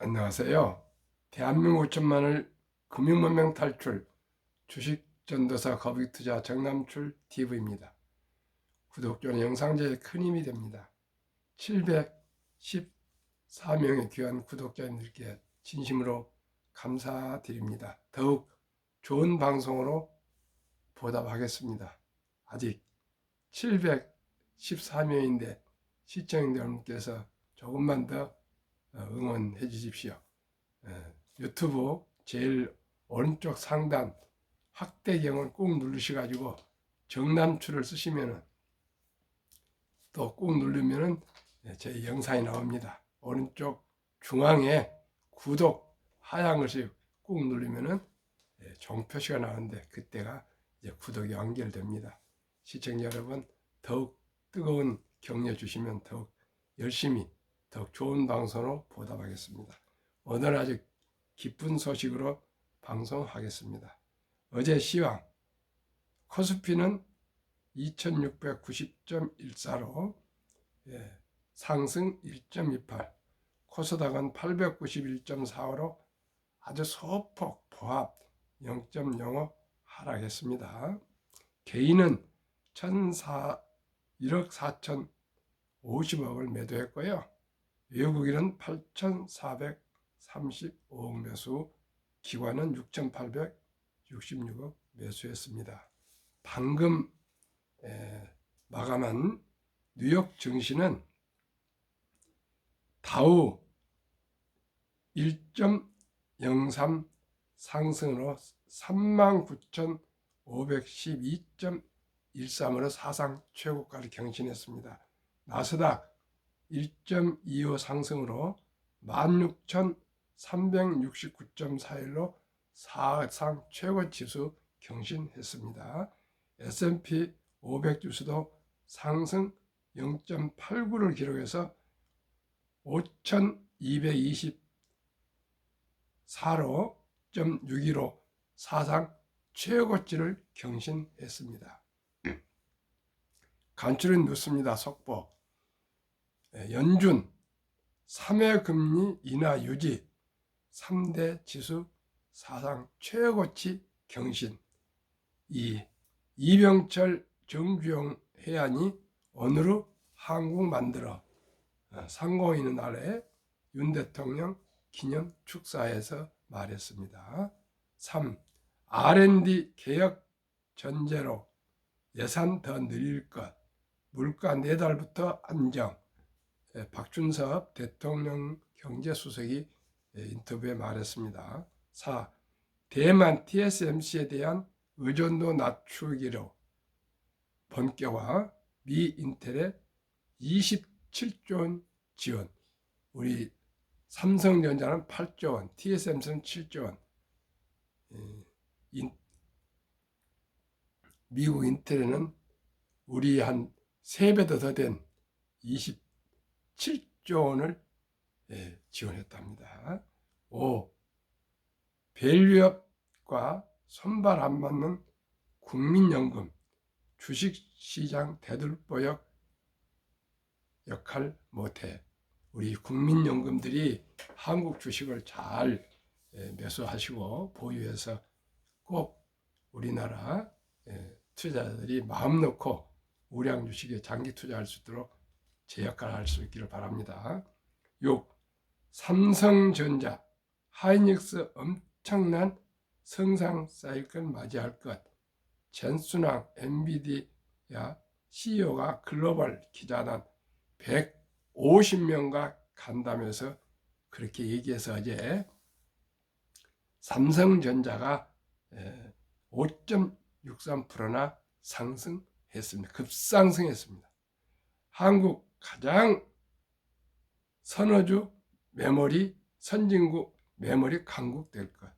안녕하세요. 대한민국 5천만을 금융문명 탈출 주식전도사 거북이투자 정남출 TV입니다. 구독자는 영상제에 큰 힘이 됩니다. 714명의 귀한 구독자님들께 진심으로 감사드립니다. 더욱 좋은 방송으로 보답하겠습니다. 아직 714명인데 시청자 여러분께서 조금만 더 응원해 주십시오. 유튜브 제일 오른쪽 상단 확대경을 꾹 누르셔가지고 정남출을 쓰시면은 또 꾹 누르면은 제 영상이 나옵니다. 오른쪽 중앙에 구독 하얀 것이 꾹 누르면은 종표시가 나오는데 그때가 이제 구독이 완결됩니다. 시청자 여러분 더욱 뜨거운 격려 주시면 더욱 열심히 더욱 좋은 방송으로 보답하겠습니다. 오늘 아주 기쁜 소식으로 방송하겠습니다. 어제 시황 코스피는 2690.14로 상승 1.28, 코스닥은 891.45로 아주 소폭 보합 0.05 하락했습니다. 개인은 1억 4,050억을 매도했고요. 외국인은 8,435억 매수, 기관은 6,866억 매수했습니다. 방금 마감한 뉴욕 증시는 다우 1.03 상승으로 39,512.13으로 사상 최고가를 경신했습니다. 나스닥 1.25 상승으로 16,369.41로 사상 최고 지수 경신했습니다. S&P 500 지수도 상승 0.89를 기록해서 5,224로 0.62로 사상 최고치를 경신했습니다. 간추린 뉴스입니다. 속보. 연준 3회 금리 인하 유지 3대 지수 사상 최고치 경신. 이병철 정주영 해안이 오늘은 한국 만들어 상공인의 날에 윤 대통령 기념 축사에서 말했습니다. 3. R&D 개혁 전제로 예산 더 늘릴 것. 물가 내달부터 안정. 박준섭 대통령 경제수석이 인터뷰에 말했습니다. 4. 대만 TSMC에 대한 의존도 낮추기로 본격화. 미 인텔의 27조 원 지원. 우리 삼성전자는 8조 원, TSMC는 7조 원. 미국 인텔에는 우리 한 3배도 더 된 27조 원을 지원했답니다. 5. 밸류업과 손발 안 맞는 국민연금, 주식시장 대들보역 역할 못해. 우리 국민연금들이 한국 주식을 잘 매수하시고 보유해서 꼭 우리나라 투자자들이 마음 놓고 우량 주식에 장기 투자할 수 있도록 제 역할을 할 수 있기를 바랍니다. 6. 삼성전자, 하이닉스 엄청난 성장 사이클 맞이할 것. 젠순왕 엔비디아 CEO가 글로벌 기자단 150명과 간담회에서 그렇게 얘기해서 어제 삼성전자가 5.63%나 상승했습니다. 급상승했습니다. 한국 가장 선호주 메모리 선진국 메모리 강국 될 것.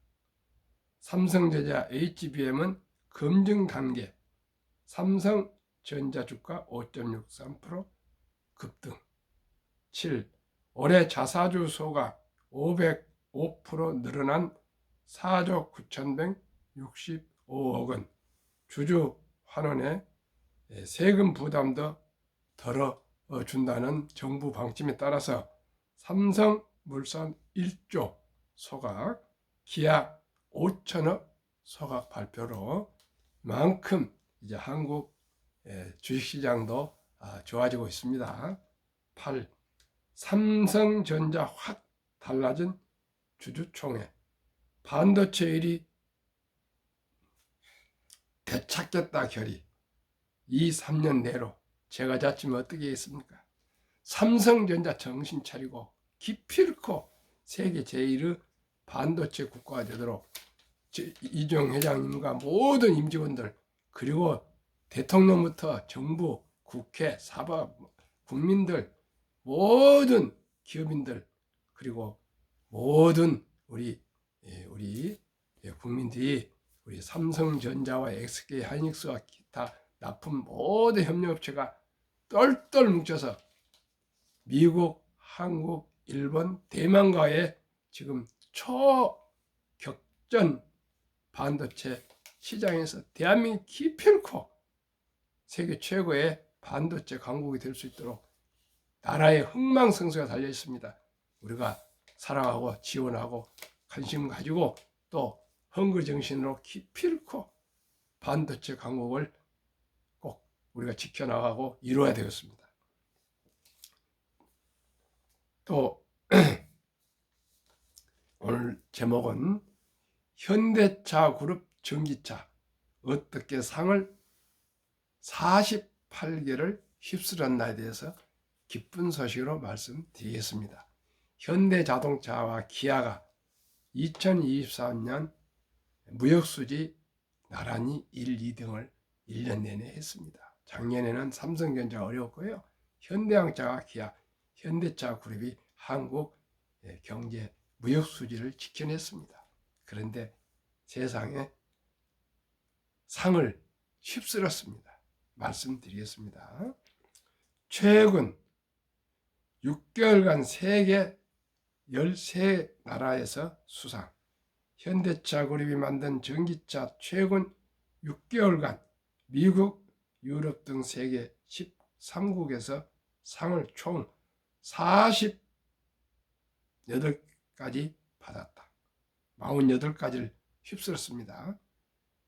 삼성전자 HBM은 검증 단계. 삼성전자 주가 5.63% 급등. 7. 올해 자사주 수가 505% 늘어난 4조 9,165억 원. 주주 환원에 세금 부담도 덜어준다는 정부 방침에 따라서 삼성물산 1조 소각, 기아 5천억 소각 발표로 만큼 이제 한국 주식시장도 좋아지고 있습니다. 8. 삼성전자 확 달라진 주주총회, 반도체일이 되찾겠다 결의, 2, 3년 내로 제가 잤으면 어떻게 했습니까? 삼성전자 정신 차리고 기필코 세계 제1의 반도체 국가가 되도록 이종 회장님과 모든 임직원들, 그리고 대통령부터 정부, 국회, 사법, 국민들, 모든 기업인들, 그리고 모든 우리 국민들이 우리 삼성전자와 SK 하이닉스와 기타 납품 모든 협력업체가 똘똘 뭉쳐서 미국, 한국, 일본, 대만과의 지금 초격전 반도체 시장에서 대한민국 기필코 세계 최고의 반도체 강국이 될 수 있도록 나라의 흥망성쇠가 달려 있습니다. 우리가 사랑하고 지원하고 관심 가지고 또 헝그정신으로 기필코 반도체 강국을 꼭 우리가 지켜나가고 이루어야 되겠습니다. 또 오늘 제목은 현대차 그룹 전기차 어떻게 상을 48개를 휩쓸었나에 대해서 기쁜 소식으로 말씀드리겠습니다. 현대자동차와 기아가 2023년 무역수지 나란히 1, 2등을 1년 내내 했습니다. 작년에는 삼성전자가 어려웠고요. 현대항차와 기아, 현대차 그룹이 한국 경제 무역수지를 지켜냈습니다. 그런데 세상에 상을 휩쓸었습니다. 말씀드리겠습니다. 최근 6개월간 세계 13나라에서 수상, 현대차 그룹이 만든 전기차 최근 6개월간 미국, 유럽 등 세계 13국에서 상을 총 48가지 받았다. 48가지를 휩쓸었습니다.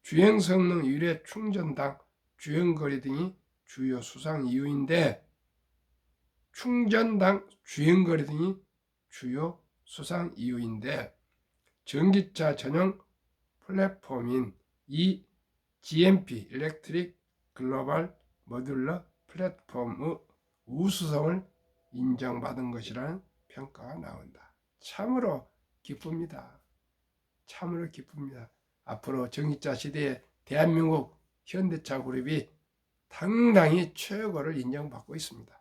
주행 성능, 유래, 충전당, 주행거리 등이 주요 수상 이유인데 충전당, 주행거리 등이 주요 수상 이유인데 전기차 전용 플랫폼인 이 GMP 일렉트릭 글로벌 모듈러 플랫폼의 우수성을 인정받은 것이라는 평가가 나온다. 참으로 기쁩니다. 참으로 기쁩니다. 앞으로 전기차 시대에 대한민국 현대차 그룹이 당당히 최고를 인정받고 있습니다.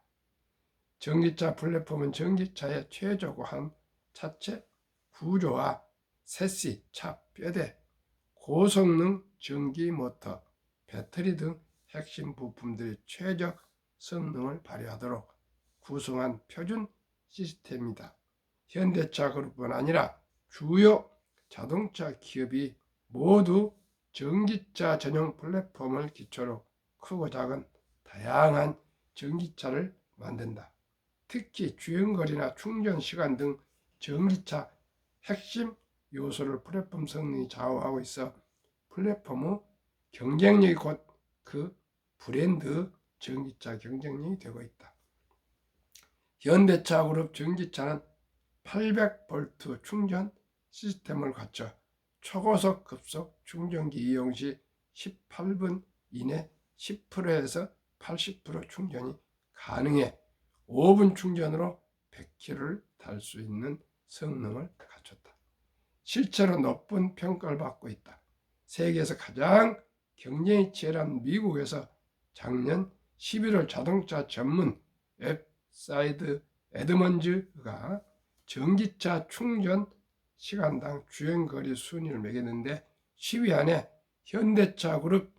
전기차 플랫폼은 전기차의 최적화한 차체 구조와 세시, 차, 뼈대, 고성능 전기 모터, 배터리 등 핵심 부품들의 최적 성능을 발휘하도록 구성한 표준 시스템이다. 현대차 그룹뿐 아니라 주요 자동차 기업이 모두 전기차 전용 플랫폼을 기초로 크고 작은 다양한 전기차를 만든다. 특히 주행거리나 충전시간 등 전기차 핵심 요소를 플랫폼 성능이 좌우하고 있어 플랫폼의 경쟁력이 곧 그 브랜드 전기차 경쟁력이 되고 있다. 현대차 그룹 전기차는 800V 충전 시스템을 갖춰 초고속 급속 충전기 이용 시 18분 이내 10%에서 80% 충전이 가능해 5분 충전으로 100km를 달 수 있는 성능을 갖췄다. 실제로 높은 평가를 받고 있다. 세계에서 가장 경쟁이 치열한 미국에서 작년 11월 자동차 전문 웹사이트 에드먼즈가 전기차 충전 시간당 주행거리 순위를 매겼는데 10위 안에 현대차 그룹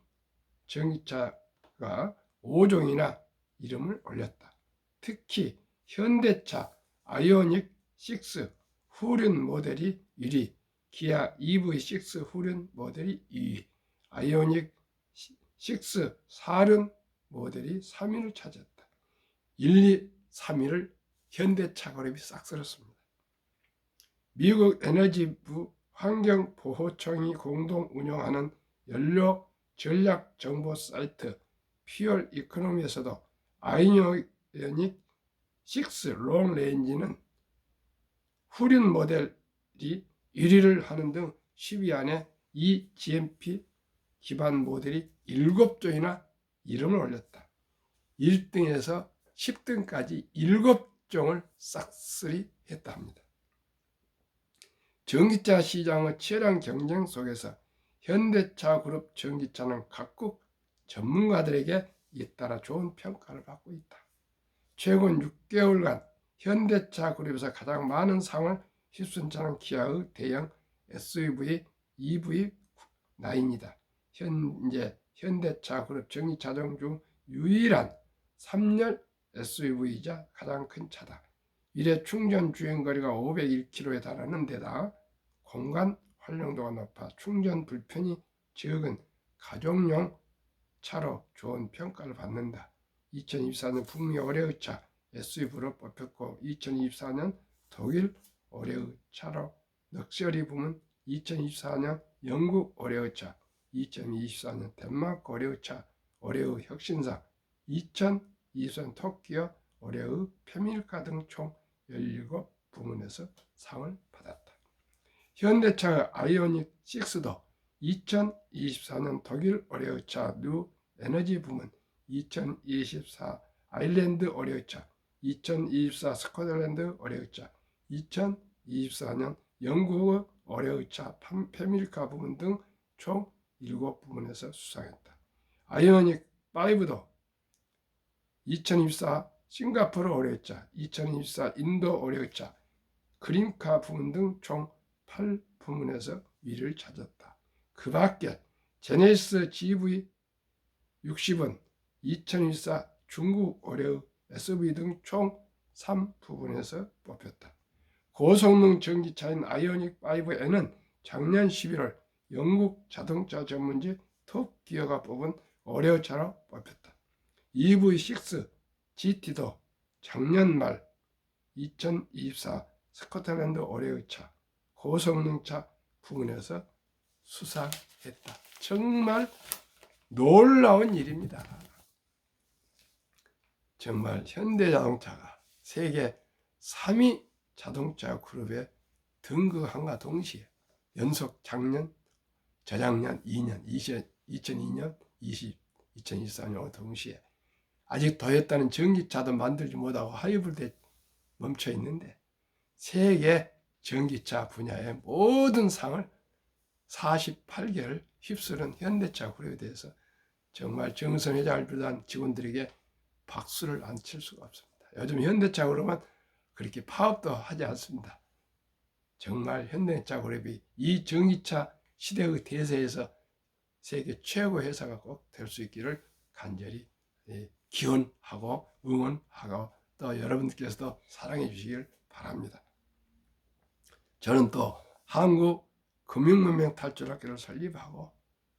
전기차가 5종이나 이름을 올렸다. 특히 현대차 아이오닉 6 후륜 모델이 1위, 기아 EV6 후륜 모델이 2위, 아이오닉 6 4륜 모델이 3위를 차지했다. 1, 2, 3위를 현대차 그룹이 싹 쓸었습니다. 미국 에너지부 환경보호청이 공동 운영하는 연료 전략 정보 사이트 퓨얼 이코노미에서도 아이오닉 6 롱레인지는 후륜 모델이 1위를 하는 등 10위 안에 이 GMP 기반 모델이 7종이나 이름을 올렸다. 1등에서 10등까지 7종을 싹쓸이 했다 합니다. 전기차 시장의 치열한 경쟁 속에서 현대차 그룹 전기차는 각국 전문가들에게 잇따라 좋은 평가를 받고 있다. 최근 6개월간 현대차 그룹에서 가장 많은 상을 휩쓴 차는 기아의 대형 SUV EV9이다. 현재 현대차 그룹 전기차종 중 유일한 3열 SUV이자 가장 큰 차다. 일회 충전 주행거리가 501km에 달하는 데다 공간 활용도가 높아 충전 불편이 적은 가족용 차로 좋은 평가를 받는다. 2024년 북미 올해의 차 SUV로 뽑혔고 2024년 독일 올해의 차로 럭셔리 부문, 2024년 영국 올해의 차, 2024년 덴마크 올해의 차, 올해의 혁신상, 2024년 토끼어 올해의 패밀카 등 총 17부문에서 상을 받았다. 현대차 아이오닉 6도 2024년 독일 올해의 차 뉴 에너지 부문, 2024 아일랜드 올해의 차, 2024 스코틀랜드 올해의 차, 2024년 영국의 올해의 차 패밀카 부문 등 총 7부문에서 수상했다. 아이오닉 5도 2024 싱가포르 올해의 차, 2024 인도 올해의 차, 그린카 부문 등 총 8부문에서 위를 찾았다. 그 밖에 제네시스 GV60은 2024 중국 올해의 SUV 등 총 3부문에서 뽑혔다. 고성능 전기차인 아이오닉 5N은 작년 11월 영국 자동차 전문지 톱기어가 뽑은 올해의 차로 뽑혔다. EV6 GT도 작년 말 2024 스코틀랜드 올해의 차 고성능차 부문에서 수상했다. 정말 놀라운 일입니다. 정말 현대자동차가 세계 3위 자동차 그룹에 등극함과 동시에 연속 작년, 저작년 2년, 2002년, 2024년과 동시에 아직 더했다는 전기차도 만들지 못하고 하이브리드에 멈춰 있는데 세계 전기차 분야의 모든 상을 48개를 휩쓰는 현대차 그룹에 대해서 정말 정선 회장을 비롯한 직원들에게 박수를 안 칠 수가 없습니다. 요즘 현대차 그룹은 그렇게 파업도 하지 않습니다. 정말 현대차 그룹이 이 전기차 시대의 대세에서 세계 최고 회사가 꼭 될 수 있기를 간절히 기원하고 응원하고 또 여러분들께서도 사랑해 주시길 바랍니다. 저는 또 한국 금융문명 탈출학교를 설립하고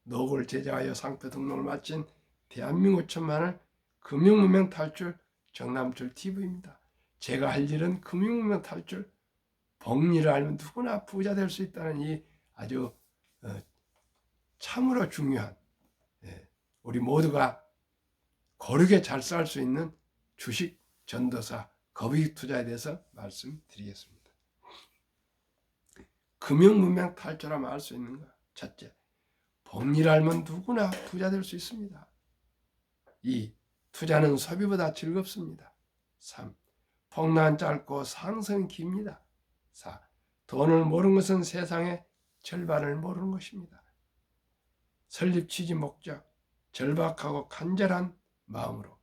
노고를 제작하여 상표 등록을 마친 대한민국 천만을 금융문명 탈출 정남철 TV입니다. 제가 할 일은 금융문명 탈출, 복리를 알면 누구나 부자 될 수 있다는 이 아주 참으로 중요한 우리 모두가 고르게 잘 살 수 있는 주식, 전도사, 거북이 투자에 대해서 말씀드리겠습니다. 금융문명 탈출하면 알 수 있는 것. 첫째, 복리를 알면 누구나 부자 될 수 있습니다. 2. 투자는 소비보다 즐겁습니다. 3. 폭락은 짧고 상승은 깁니다. 4. 돈을 모르는 것은 세상의 절반을 모르는 것입니다. 설립 취지 목적, 절박하고 간절한 마음으로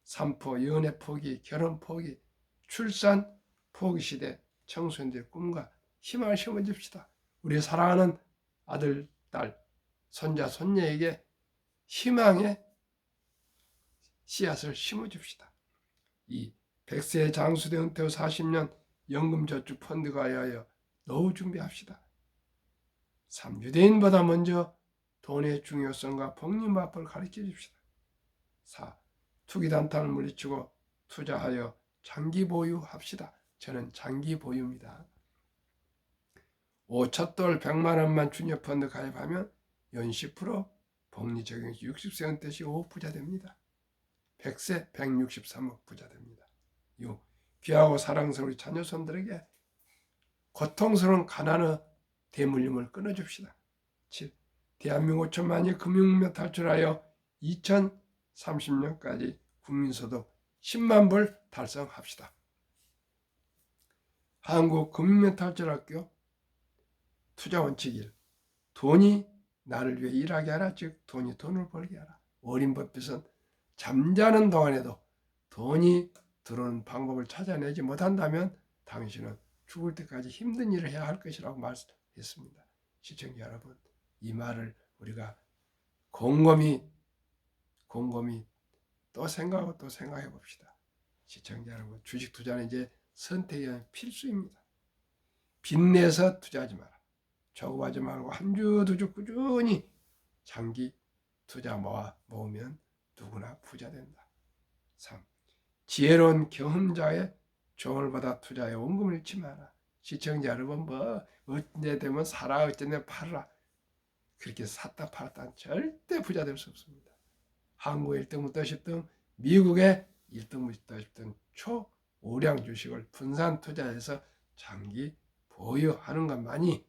산포, 연애 포기, 결혼 포기, 출산 포기 시대 청소년들의 꿈과 희망을 심어줍시다. 우리 사랑하는 아들, 딸, 손자, 손녀에게 희망의 씨앗을 심어줍시다. 2. 100세 장수대 은퇴 후 40년 연금저축펀드가 하여 노후 준비합시다. 3. 유대인보다 먼저 돈의 중요성과 복리마법을 가르쳐 줍시다. 4. 투기단탄을 물리치고 투자하여 장기 보유합시다. 저는 장기 보유입니다. 첫돌 100만 원만 주니어 펀드 가입하면 연 10% 복리 적용 시 60세 은퇴 시 5억 부자 됩니다. 100세 163억 부자 됩니다. 6. 귀하고 사랑스러운 우리 자녀손들에게 고통스러운 가난의 대물림을 끊어줍시다. 7. 대한민국 5천만이 금융면 탈출하여 2030년까지 국민소득 10만 불 달성합시다. 한국 금융면 탈출학교 투자 원칙 1. 돈이 나를 위해 일하게 하라. 즉 돈이 돈을 벌게 하라. 워린 버핏은 잠자는 동안에도 돈이 들어오는 방법을 찾아내지 못한다면 당신은 죽을 때까지 힘든 일을 해야 할 것이라고 말씀했습니다. 시청자 여러분, 이 말을 우리가 곰곰이 또 생각하고 또 생각해 봅시다. 시청자 여러분, 주식 투자는 이제 선택이 필수입니다. 빚내서 투자하지 마라. 저거하지 말고 한 주 두 주 꾸준히 장기 투자 모으면 누구나 부자 된다. 3. 지혜로운 경험자의 조언을 받아 투자에 원금을 잃지 마라. 시청자 여러분, 언제 되면 사라, 어째 되면 팔아라. 그렇게 샀다 팔았다 절대 부자 될 수 없습니다. 한국의 1등부터 10등, 미국의 1등부터 10등 초우량 주식을 분산 투자해서 장기 보유하는 것만이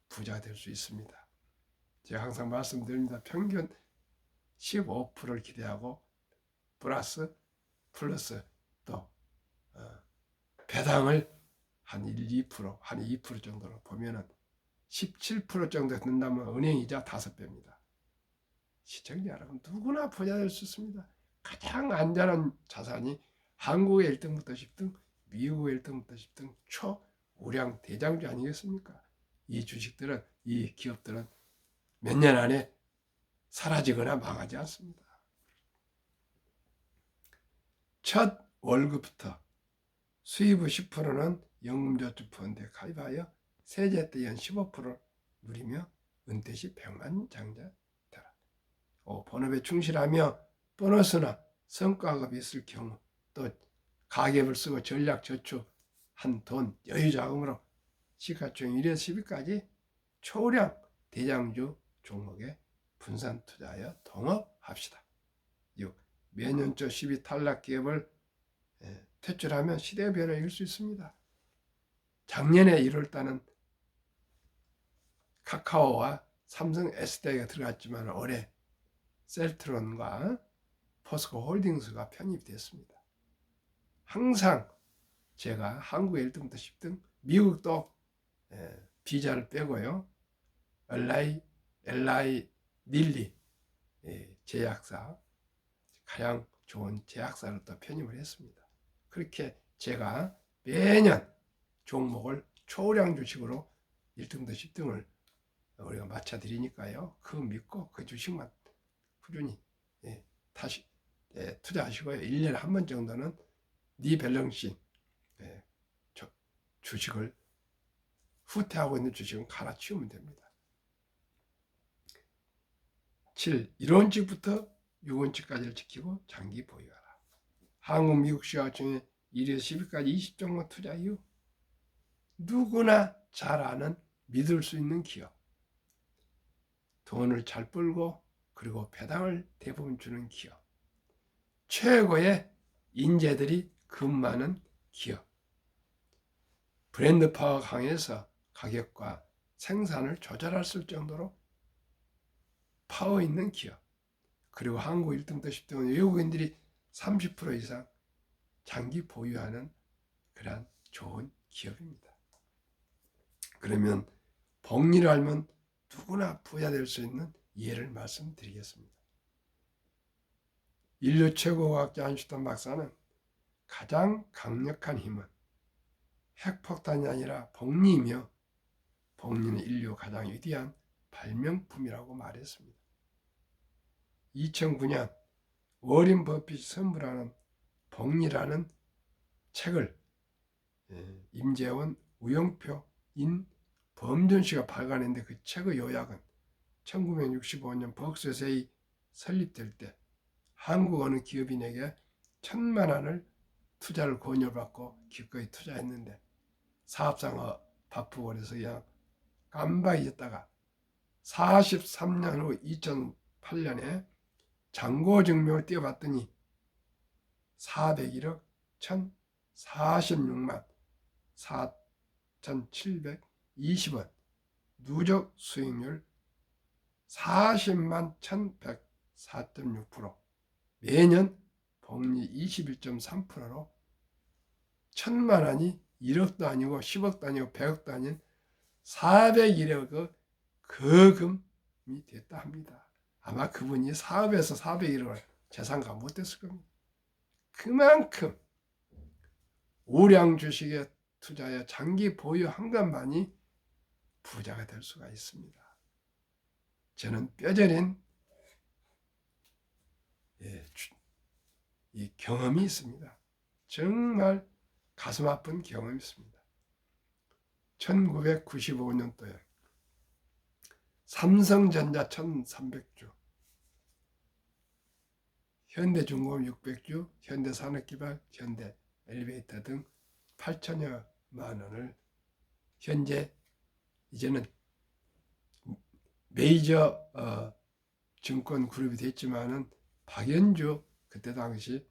부자 될 수 있습니다. 제가 항상 말씀드립니다. 평균 15%를 기대하고 플러스 또 배당을 한 1, 2%, 한 2% 정도로 보면은 17% 정도 된다면 은행이자 5배입니다. 시청자 여러분, 누구나 부자 될 수 있습니다. 가장 안전한 자산이 한국의 1등부터 10등, 미국의 1등부터 10등 초우량 대장주 아니겠습니까? 이 주식들은, 이 기업들은 몇 년 안에 사라지거나 망하지 않습니다. 첫 월급부터 수입의 10%는 연금저축펀드에 가입하여 세제 때 연 15%를 누리며 은퇴 시 100만 장자 되라. 본업에 충실하며 보너스나 성과급이 있을 경우 또 가계를 쓰고 전략 저축한 돈 여유 자금으로 시가총 1에서 10위까지 초우량 대장주 종목에 분산 투자하여 동업합시다. 6. 매년 초 10위 탈락 기업을 퇴출하면 시대의 변화를 이룰 수 있습니다. 작년에 1월달은 카카오와 삼성 SDI가 들어갔지만 올해 셀트론과 포스코 홀딩스가 편입됐습니다. 항상 제가 한국의 1등부터 10등, 미국도 비자를 빼고요. LI 닐리 제약사, 가장 좋은 제약사를 또 편입을 했습니다. 그렇게 제가 매년 종목을 초우량 주식으로 1등부터 10등을 우리가 맞춰드리니까요. 그거 믿고 그 주식만 꾸준히 다시 투자하시고요. 1년에 한 번 정도는 리밸런싱 주식을 후퇴하고 있는 주식은 갈아치우면 됩니다. 7. 1원칙부터 6원칙까지를 지키고 장기 보유하라. 한국, 미국 시각 중에 1에서 10위까지 20종목 투자 이후 누구나 잘 아는 믿을 수 있는 기업, 돈을 잘 벌고 그리고 배당을 대부분 주는 기업, 최고의 인재들이 근무하는 기업, 브랜드 파워가 강해서 가격과 생산을 조절할 수 있을 정도로 파워 있는 기업, 그리고 한국 1등부터 10등은 외국인들이 30% 이상 장기 보유하는 그러한 좋은 기업입니다. 그러면 복리를 알면 누구나 부자 될 수 있는 예를 말씀드리겠습니다. 인류 최고 과학자 아인슈타인 박사는 가장 강력한 힘은 핵폭탄이 아니라 복리이며 복리는 인류 가장 위대한 발명품이라고 말했습니다. 2009년 워린 버핏이 선물하는 복리라는 책을 임재원, 우영표인 범준 씨가 발간했는데 그 책의 요약은 1965년 벅스세이 설립될 때 한국 어느 기업인에게 1,000만 원을 투자를 권유받고 기꺼이 투자했는데 사업상가 바쁘고 그래서 그냥 깜박이 있다가 43년 후 2008년에 잔고증명을 띄워봤더니 401억 1,046만 4,720원, 누적 수익률 40만 1,104.6%, 매년 복리 21.3%로 1,000만 원이 1억도 아니고 10억도 아니고 100억도 아닌 401억의 거금이 됐다 합니다. 아마 그분이 사업에서 401억을 재산가 못했을 겁니다. 그만큼 우량 주식에 투자해 장기 보유한 것만이 부자가 될 수가 있습니다. 저는 뼈저린 이 경험이 있습니다. 정말 가슴 아픈 경험이 있습니다. 1995년도에 삼성전자 1,300주, 현대중공업 600주, 현대산업개발, 현대엘리베이터 등 8천여만 원을 현재 이제는 메이저 증권 그룹이 됐지만은 박연주 그때 당시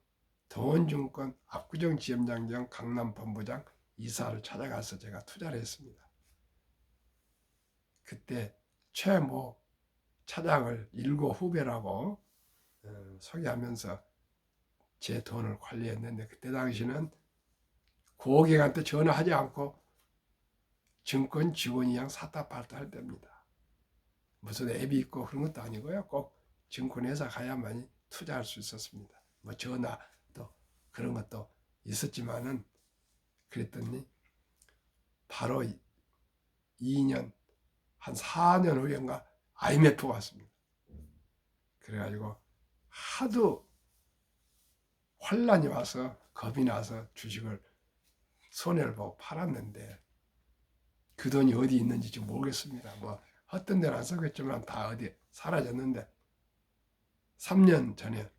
동원증권 압구정 지점장 겸 강남 본부장 이사를 찾아가서 제가 투자를 했습니다. 그때 최모 차장을 일고 후배라고 소개하면서 제 돈을 관리했는데, 그때 당시는 고객한테 전화하지 않고 증권 직원이랑 사타팔타 할 때입니다. 무슨 앱이 있고 그런 것도 아니고요. 꼭 증권회사 가야만이 투자할 수 있었습니다. 뭐 전화 또 그런 것도 있었지만은, 그랬더니 바로 2년 한 4년 후인가 IMF가 왔습니다. 그래가지고 하도 환란이 와서 겁이 나서 주식을 손해를 보고 팔았는데, 그 돈이 어디 있는지 좀 모르겠습니다. 뭐 헛된 데는 안 쓰겠지만 다 어디 사라졌는데, 3년 전에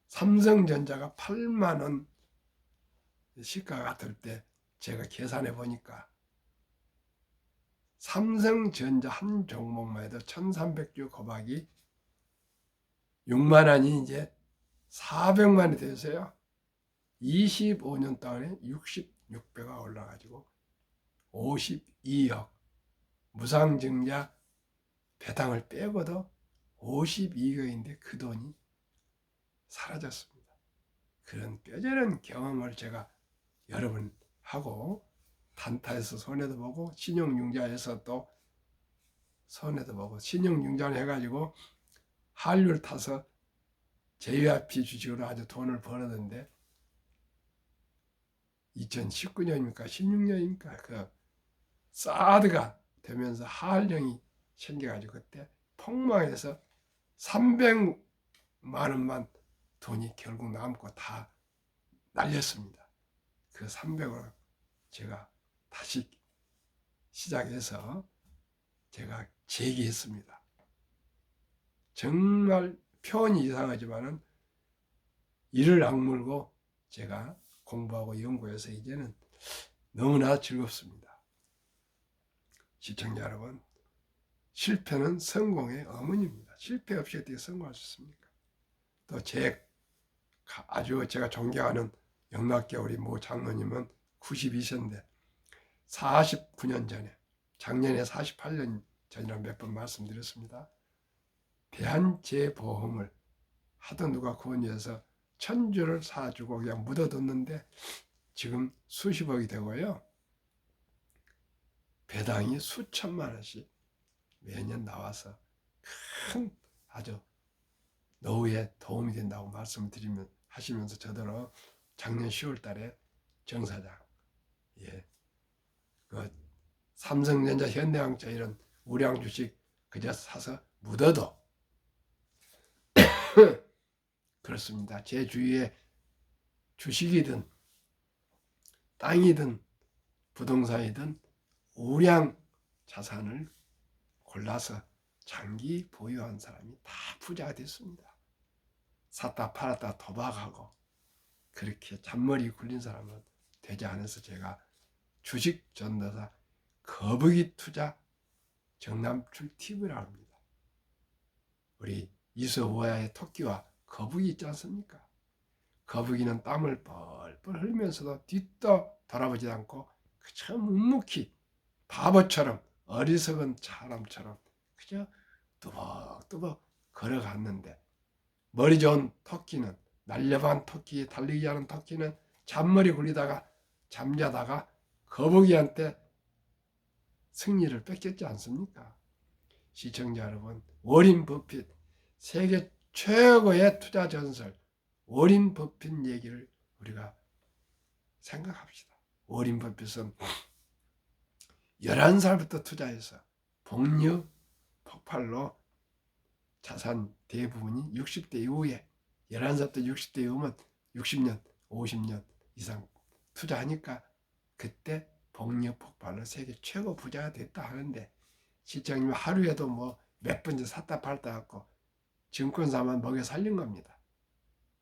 삼성전자가 8만 원 시가가 같을 때 제가 계산해 보니까 삼성전자 한 종목만 해도 1,300주 곱하기 6만 원이 이제 400만 원이 되세요. 25년 동안에 66배가 올라가지고 52억, 무상증자 배당을 빼고도 52억인데 그 돈이 사라졌습니다. 그런 뼈저린 경험을 제가 여러 번 하고, 단타에서 손해도 보고 신용융자에서 또 손해도 보고, 신용융자를 해가지고 한류를 타서 JYP 주식으로 아주 돈을 벌었는데, 2019년입니까 16년입니까 그 사드가 되면서 하한령이 생겨가지고 그때 폭망해서 300만 원만 돈이 결국 남고 다 날렸습니다. 그 300원 제가 다시 시작해서 제가 재기했습니다. 정말 표현이 이상하지만은 이를 악물고 제가 공부하고 연구해서 이제는 너무나 즐겁습니다. 시청자 여러분, 실패는 성공의 어머니입니다. 실패 없이 어떻게 성공할 수 있습니까? 또 아주 제가 존경하는 영락교 우리 모 장로님은 92세인데 49년 전에, 작년에 48년 전이라고 몇 번 말씀드렸습니다. 대한재보험을 하던 누가 권유해서 1,000주를 사주고 그냥 묻어뒀는데 지금 수십억이 되고요. 배당이 수천만 원씩 매년 나와서 큰 아주 노후에 도움이 된다고 말씀드리면 하시면서 저더러 작년 10월 달에 정사장, 그 삼성전자, 현대항자 이런 우량 주식 그저 사서 묻어도 그렇습니다. 제 주위에 주식이든 땅이든 부동산이든 우량 자산을 골라서 장기 보유한 사람이 다 부자가 됐습니다. 샀다 팔았다 도박하고 그렇게 잔머리 굴린 사람은 되지 않아서 제가 주식 전도사 거북이 투자 정남출 TV라고 합니다. 우리 이소우와의 토끼와 거북이 있지 않습니까? 거북이는 땀을 뻘뻘 흘리면서도 뒤도 돌아보지 않고 그저 묵묵히 바보처럼 어리석은 사람처럼 그저 뚜벅뚜벅 걸어갔는데, 머리 좋은 토끼는, 날렵한 토끼, 달리기 하는 토끼는 잔머리 굴리다가 잠자다가 거북이한테 승리를 뺏겼지 않습니까? 시청자 여러분, 워린 버핏, 세계 최고의 투자 전설 워린 버핏 얘기를 우리가 생각합시다. 워린 버핏은 11살부터 투자해서 복류 폭발로 자산 대부분이 60대 이후에, 11살부터 60대 이후면 60년, 50년 이상 투자하니까 그때 복류 폭발로 세계 최고 부자가 됐다 하는데, 실장님 하루에도 뭐 몇 번째 샀다 팔다 갖고 증권사만 먹여 살린 겁니다.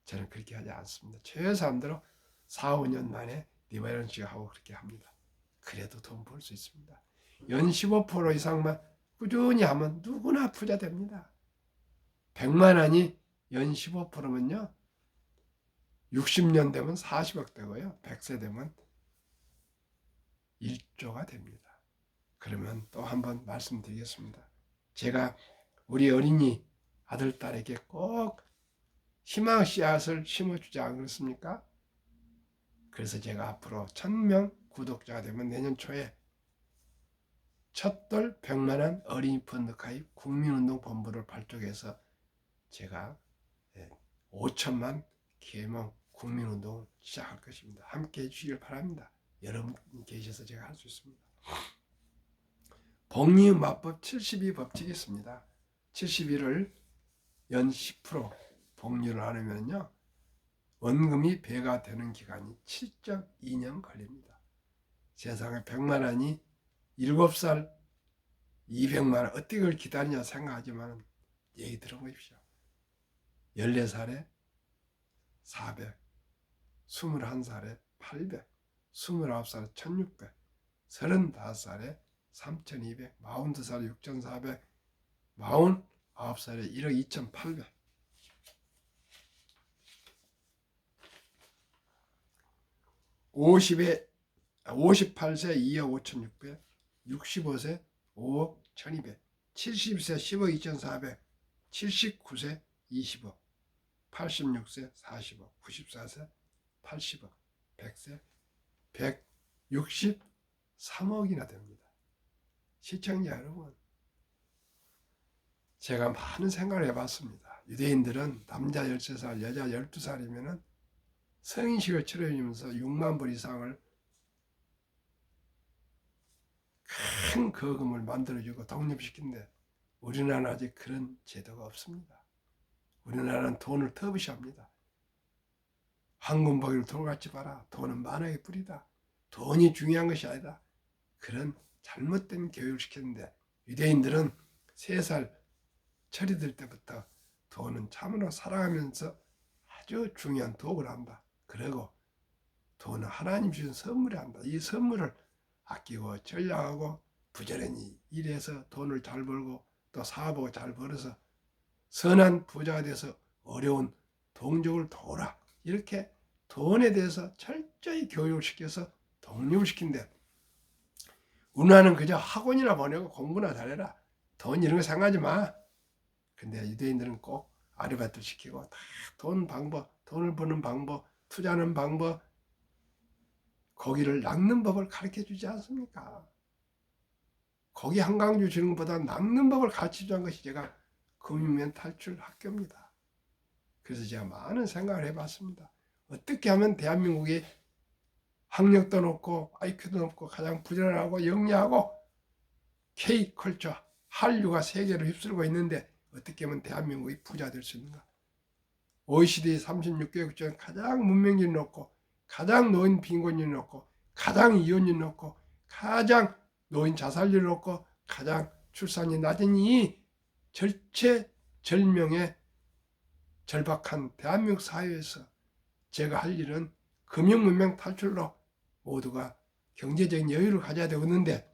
저는 그렇게 하지 않습니다. 최소한대로 4, 5년 만에 리바이런식 하고 그렇게 합니다. 그래도 돈 벌 수 있습니다. 연 15% 이상만 꾸준히 하면 누구나 부자 됩니다. 100만 원이 연 15%면요 60년 되면 40억 되고요, 100세 되면 1조가 됩니다. 그러면 또 한번 말씀드리겠습니다. 제가 우리 어린이 아들, 딸에게 꼭 희망 씨앗을 심어주지 않겠습니까? 그래서 제가 앞으로 1000명 구독자가 되면 내년 초에 첫돌 100만원 어린이 펀드 가입 국민운동본부를 발족해서 제가 5천만 계몽 국민운동을 시작할 것입니다. 함께해 주시길 바랍니다. 여러분 계셔서 제가 할 수 있습니다. 복리음마법 72법칙이 있습니다. 71을 연 10% 복리를 하려면요 원금이 배가 되는 기간이 7.2년 걸립니다. 세상에 100만 원이 7살 200만 원 어떻게 그걸 기다리냐 생각하지만 얘기 들어보십시오. 14살에 400, 21살에 800, 29살에 1600, 35살에 3200, 42살에 6400, 49살에 1억 2800. 58세 2억 5600, 65세 5억 1200, 70세 10억 2400, 79세 20억, 86세 40억, 94세 80억, 100세 163억이나 됩니다. 시청자 여러분, 제가 많은 생각을 해봤습니다. 유대인들은 남자 13살, 여자 12살이면 성인식을 치러주면서 6만 불 이상을 큰 거금을 만들어주고 독립시킨데, 우리나라는 아직 그런 제도가 없습니다. 우리나라는 돈을 터부시합니다. 황금보기를 돌같이 봐라. 돈은 만하게 뿌리다. 돈이 중요한 것이 아니다. 그런 잘못된 교육을 시켰는데, 유대인들은 3살 철이 들 때부터 돈은 참으로 살아가면서 아주 중요한 도구를 한다. 그리고 돈은 하나님 주신 선물을 한다. 이 선물을 아끼고 전략하고 부지런히 일해서 돈을 잘 벌고 또 사업하고 잘 벌어서 선한 부자가 돼서 어려운 동족을 도우라. 이렇게 돈에 대해서 철저히 교육을 시켜서 독립을 시킨대. 우리나라는 그저 학원이나 보내고 공부나 잘해라. 돈 이런 거 생각하지 마. 근데 유대인들은 꼭 아르바이트 시키고 다 돈 방법, 돈을 버는 방법, 투자하는 방법, 고기를 낚는 법을 가르쳐 주지 않습니까? 고기 한 강주 주는 것보다 낚는 법을 가르쳐 주는 것이 제가 금융면 탈출 학교입니다. 그래서 제가 많은 생각을 해봤습니다. 어떻게 하면 대한민국이 학력도 높고 IQ도 높고 가장 부지런하고 영리하고 K컬처, 한류가 세계를 휩쓸고 있는데 어떻게 하면 대한민국이 부자 될 수 있는가? OECD 36개국 중 가장 문명률이 높고 가장 노인 빈곤율이 높고 가장 이혼율이 높고 가장 노인 자살률이 높고 가장 출산이 낮은 이 절체절명의 절박한 대한민국 사회에서 제가 할 일은 금융문명 탈출로 모두가 경제적인 여유를 가져야 되는데,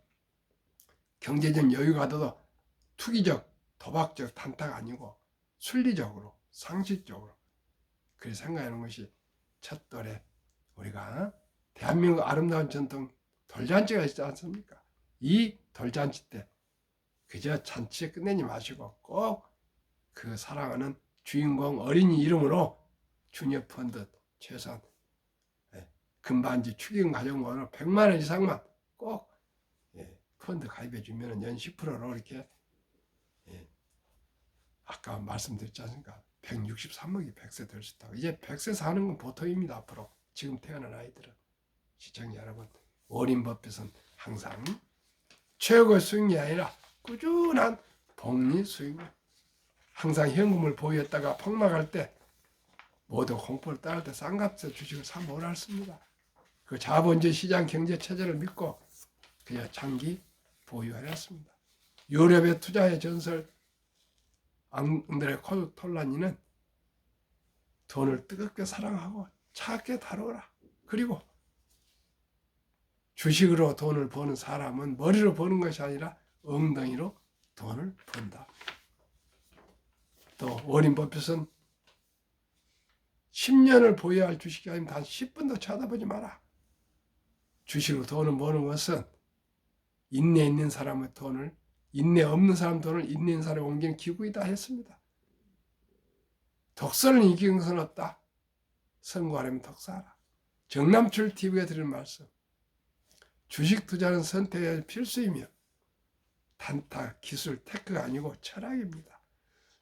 경제적 여유가 더도 투기적, 도박적 탄타가 아니고 순리적으로, 상식적으로 그렇게 생각하는 것이 첫돌에 우리가 대한민국 아름다운 전통 돌잔치가 있지 않습니까? 이 돌잔치 때 그저 잔치에 끝내지 마시고 꼭 그 사랑하는 주인공 어린이 이름으로 주니어 펀드 최소한 금반지 축의금 가정으로 100만 원 이상만 꼭 펀드 가입해 주면 연 10%로 이렇게 아까 말씀드렸지 않습니까? 163억이 100세 될 수 있다고. 이제 100세 사는 건 보통입니다. 앞으로 지금 태어난 아이들은. 시청자 여러분, 워린 버핏은 항상 최고의 수익이 아니라 꾸준한 복리 수익, 항상 현금을 보유했다가 폭락할 때 모두 공포를 따를 때 싼값에 주식을 사 몰았습니다. 그 자본주의 시장 경제 체제를 믿고 그냥 장기 보유하였습니다. 유럽의 투자의 전설 앙드레 콜라니는 돈을 뜨겁게 사랑하고 차갑게 다루어라. 그리고 주식으로 돈을 버는 사람은 머리로 버는 것이 아니라 엉덩이로 돈을 번다. 또 워린 버핏은 10년을 보유할 주식이 아니면 단 10분도 쳐다보지 마라. 주식으로 돈을 버는 것은 인내 있는 사람의 돈을, 인내 없는 사람 돈을 인내 있는 사람에 옮기는 기구이다 했습니다. 독서를 이기는 것은 없다. 선고하려면 독서하라. 정남출 TV에 드리는 말씀. 주식 투자는 선택의 필수이며 단타, 기술, 테크가 아니고 철학입니다.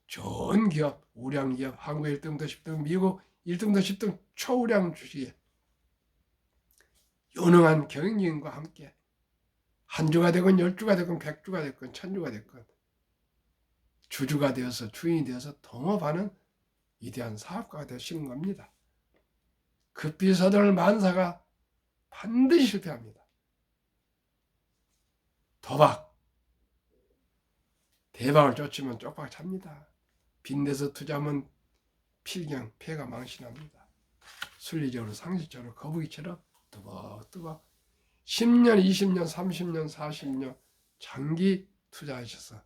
좋은 기업, 우량 기업, 한국 1등도 10등, 미국 1등도 10등 초우량 주식에 유능한 경영진과 함께 한 주가 되건 10주가 되건 100주가 되건 1000주가 되건 주주가 되어서 주인이 되어서 동업하는 위대한 사업가가 되시는 겁니다. 급히 서두르는 만사가 반드시 실패합니다. 도박, 대박을 쫓으면 쪽박 찹니다. 빚내서 투자하면 필경, 폐가 망신합니다. 순리적으로 상식적으로 거북이처럼 뜨벅뜨벅 10년, 20년, 30년, 40년 장기 투자하셔서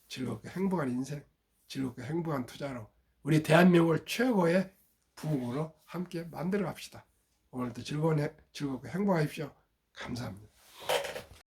즐겁게 행복한 인생, 즐겁게 행복한 투자로 우리 대한민국을 최고의 부국으로 함께 만들어 갑시다. 오늘도 즐겁게 행복하십시오. 감사합니다.